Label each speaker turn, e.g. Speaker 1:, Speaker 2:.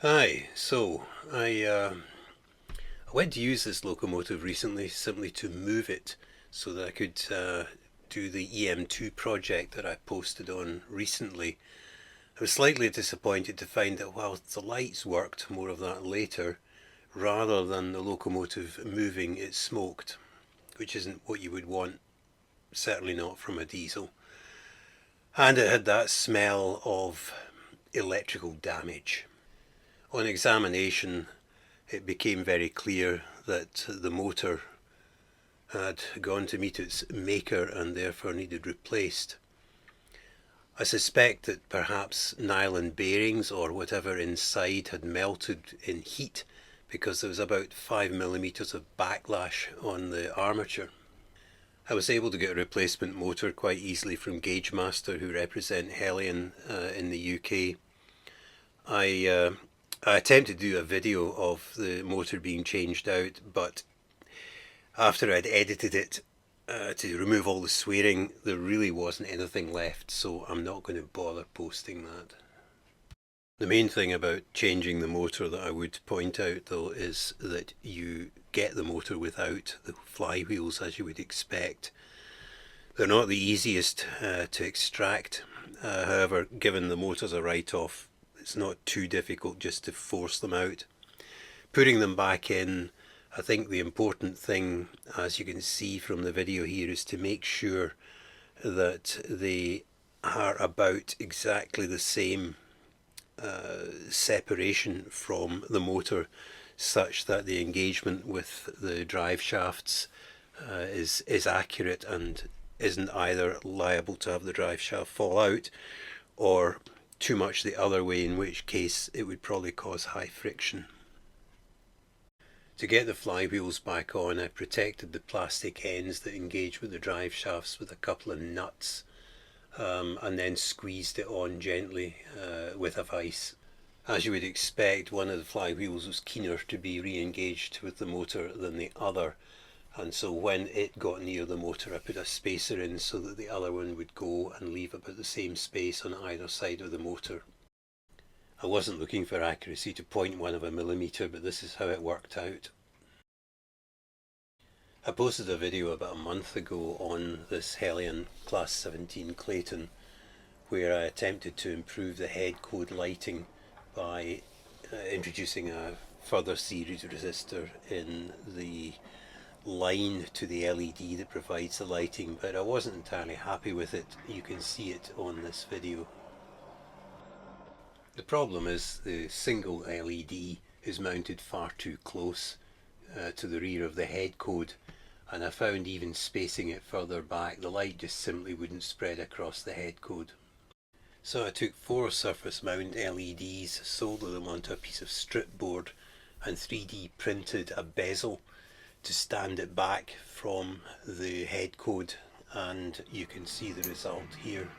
Speaker 1: Hi, I went to use this locomotive recently simply to move it so that I could do the EM2 project that I posted on recently. I was slightly disappointed to find that while the lights worked, more of that later, rather than the locomotive moving, it smoked, which isn't what you would want, certainly not from a diesel. And it had that smell of electrical damage. On examination, it became very clear that the motor had gone to meet its maker and therefore needed replaced. I suspect that perhaps nylon bearings or whatever inside had melted in heat because there was about 5 millimeters of backlash on the armature. I was able to get a replacement motor quite easily from Gagemaster, who represent Heljan in the UK. I attempted to do a video of the motor being changed out, but after I'd edited it to remove all the swearing, there really wasn't anything left, so I'm not going to bother posting that. The main thing about changing the motor that I would point out though is that you get the motor without the flywheels as you would expect. They're not the easiest to extract, however, given the motor's a write-off, it's not too difficult just to force them out. Putting them back in, I think the important thing, as you can see from the video here, is to make sure that they are about exactly the same separation from the motor, such that the engagement with the drive shafts is accurate and isn't either liable to have the drive shaft fall out or too much the other way, in which case it would probably cause high friction. To get the flywheels back on, I protected the plastic ends that engage with the drive shafts with a couple of nuts, and then squeezed it on gently with a vice. As you would expect, one of the flywheels was keener to be re-engaged with the motor than the other, and so when it got near the motor I put a spacer in so that the other one would go and leave about the same space on either side of the motor. I wasn't looking for accuracy to 0.1 of a millimetre, but this is how it worked out. I posted a video about a month ago on this Heljan Class 17 Clayton where I attempted to improve the head code lighting by introducing a further series resistor in the line to the LED that provides the lighting, but I wasn't entirely happy with it. You can see it on this video. The problem is the single LED is mounted far too close to the rear of the head code, and I found even spacing it further back the light just simply wouldn't spread across the head code. So I took 4 surface mount LEDs, soldered them onto a piece of strip board and 3D printed a bezel to stand it back from the head code, and you can see the result here.